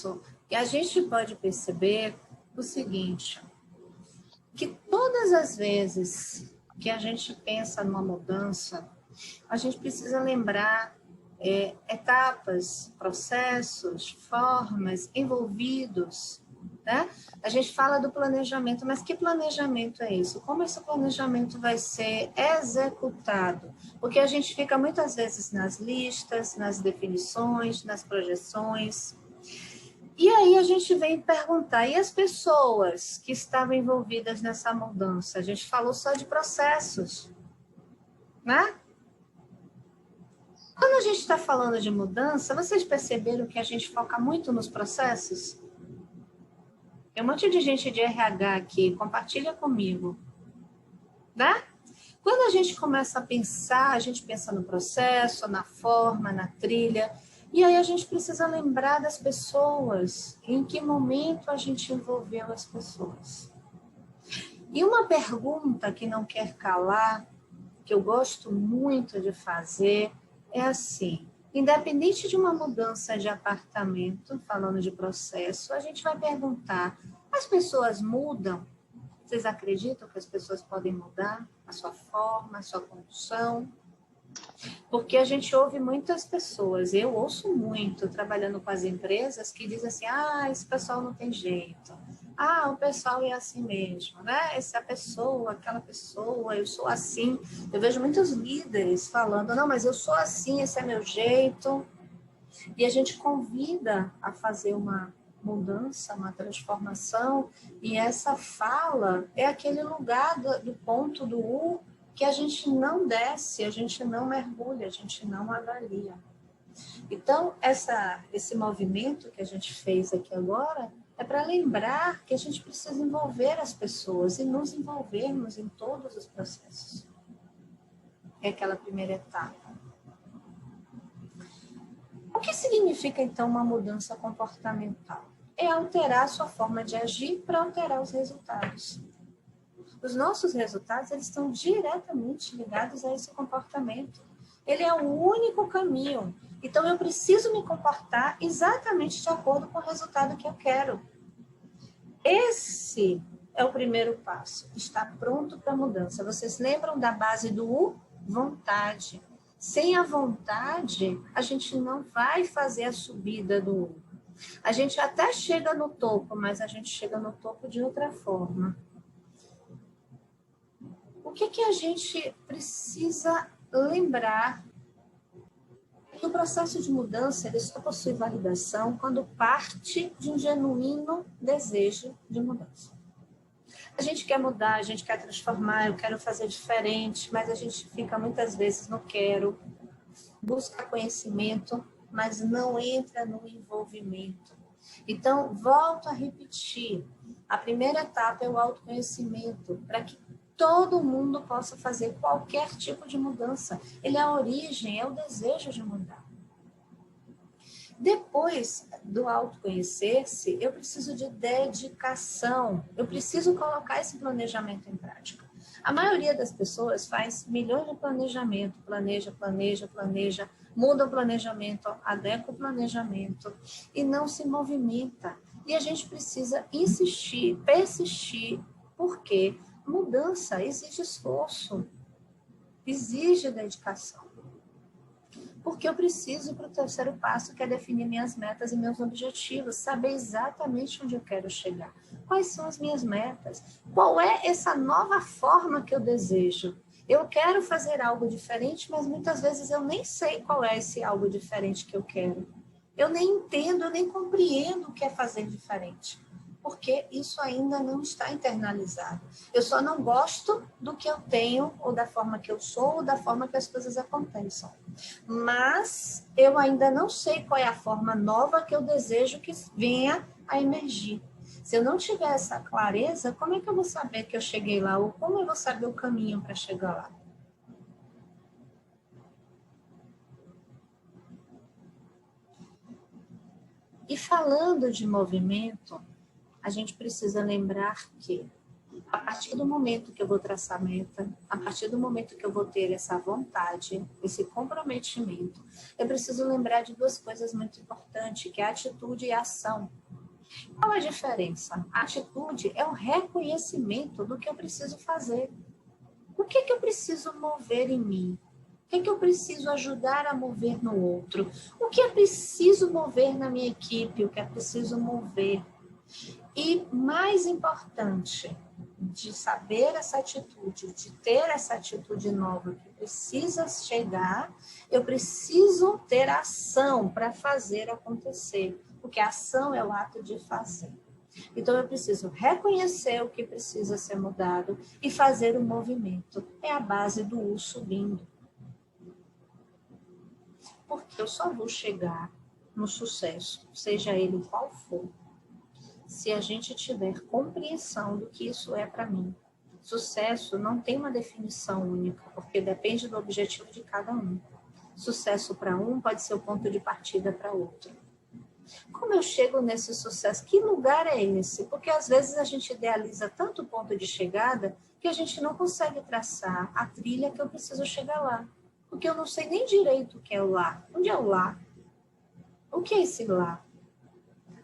isso que a gente pode perceber o seguinte, que todas as vezes que a gente pensa numa mudança, a gente precisa lembrar etapas, processos, formas, envolvidos, né? A gente fala do planejamento, mas que planejamento é isso? Como esse planejamento vai ser executado? Porque a gente fica muitas vezes nas listas, nas definições, nas projeções. E aí a gente vem perguntar, e as pessoas que estavam envolvidas nessa mudança? A gente falou só de processos, né? Quando a gente está falando de mudança, vocês perceberam que a gente foca muito nos processos? Tem um monte de gente de RH aqui, compartilha comigo, né? Quando a gente começa a pensar, a gente pensa no processo, na forma, na trilha, e aí a gente precisa lembrar das pessoas, em que momento a gente envolveu as pessoas. E uma pergunta que não quer calar, que eu gosto muito de fazer, é assim, independente de uma mudança de apartamento, falando de processo, a gente vai perguntar, as pessoas mudam? Vocês acreditam que as pessoas podem mudar a sua forma, a sua condição? Porque a gente ouve muitas pessoas, eu ouço muito, trabalhando com as empresas, que dizem assim, esse pessoal não tem jeito. O pessoal é assim mesmo, né? Essa pessoa, aquela pessoa, eu sou assim. Eu vejo muitos líderes falando, não, mas eu sou assim, esse é meu jeito. E a gente convida a fazer uma mudança, uma transformação, e essa fala é aquele lugar do ponto do U que a gente não desce, a gente não mergulha, a gente não avalia. Então, esse movimento que a gente fez aqui agora é para lembrar que a gente precisa envolver as pessoas e nos envolvermos em todos os processos. É aquela primeira etapa. O que significa, então, uma mudança comportamental? É alterar a sua forma de agir para alterar os resultados. Os nossos resultados, eles estão diretamente ligados a esse comportamento. Ele é o único caminho. Então, eu preciso me comportar exatamente de acordo com o resultado que eu quero. Esse é o primeiro passo. Está pronto para a mudança. Vocês lembram da base do vontade? Sem a vontade, a gente não vai fazer a subida do U. A gente até chega no topo, mas a gente chega no topo de outra forma. O que a gente precisa lembrar? Que o processo de mudança ele só possui validação quando parte de um genuíno desejo de mudança. A gente quer mudar, a gente quer transformar, eu quero fazer diferente, mas a gente fica muitas vezes no quero, busca conhecimento, mas não entra no envolvimento. Então, volto a repetir, a primeira etapa é o autoconhecimento, para que todo mundo possa fazer qualquer tipo de mudança. Ele é a origem, é o desejo de mudar. Depois do autoconhecer-se, eu preciso de dedicação. Eu preciso colocar esse planejamento em prática. A maioria das pessoas faz milhões de planejamento, planeja, muda o planejamento, adequa o planejamento e não se movimenta. E a gente precisa insistir, persistir, porque mudança exige esforço, exige dedicação. Porque eu preciso ir para o terceiro passo, que é definir minhas metas e meus objetivos, saber exatamente onde eu quero chegar. Quais são as minhas metas? Qual é essa nova forma que eu desejo? Eu quero fazer algo diferente, mas muitas vezes eu nem sei qual é esse algo diferente que eu quero. Eu nem entendo, eu nem compreendo o que é fazer diferente. Porque isso ainda não está internalizado. Eu só não gosto do que eu tenho, ou da forma que eu sou, ou da forma que as coisas acontecem. Mas eu ainda não sei qual é a forma nova que eu desejo que venha a emergir. Se eu não tiver essa clareza, como é que eu vou saber que eu cheguei lá? Ou como eu vou saber o caminho para chegar lá? E falando de movimento, a gente precisa lembrar que A partir do momento que eu vou traçar meta, a partir do momento que eu vou ter essa vontade, esse comprometimento, eu preciso lembrar de duas coisas muito importantes, que é a atitude e a ação. Qual a diferença? A atitude é o reconhecimento do que eu preciso fazer. O que eu preciso mover em mim? O que eu preciso ajudar a mover no outro? O que é preciso mover na minha equipe? O que é preciso mover? E mais importante, de saber essa atitude, de ter essa atitude nova que precisa chegar, eu preciso ter ação para fazer acontecer, porque a ação é o ato de fazer. Então, eu preciso reconhecer o que precisa ser mudado e fazer o movimento. É a base do U subindo. Porque eu só vou chegar no sucesso, seja ele qual for, se a gente tiver compreensão do que isso é para mim. Sucesso não tem uma definição única, porque depende do objetivo de cada um. Sucesso para um pode ser o ponto de partida para outro. Como eu chego nesse sucesso? Que lugar é esse? Porque às vezes a gente idealiza tanto o ponto de chegada que a gente não consegue traçar a trilha que eu preciso chegar lá. Porque eu não sei nem direito o que é o lá. Onde é o lá? O que é esse lá?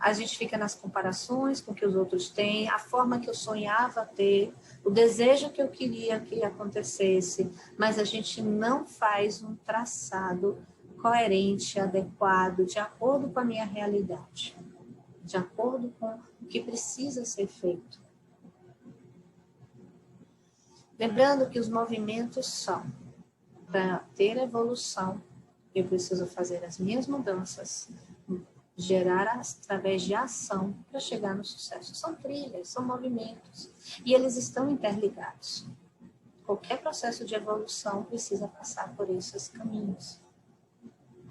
A gente fica nas comparações com o que os outros têm, a forma que eu sonhava ter, o desejo que eu queria que acontecesse, mas a gente não faz um traçado coerente, adequado, de acordo com a minha realidade, de acordo com o que precisa ser feito. Lembrando que os movimentos são, para ter evolução, eu preciso fazer as minhas mudanças, gerar através de ação para chegar no sucesso. São trilhas, são movimentos, e eles estão interligados. Qualquer processo de evolução precisa passar por esses caminhos.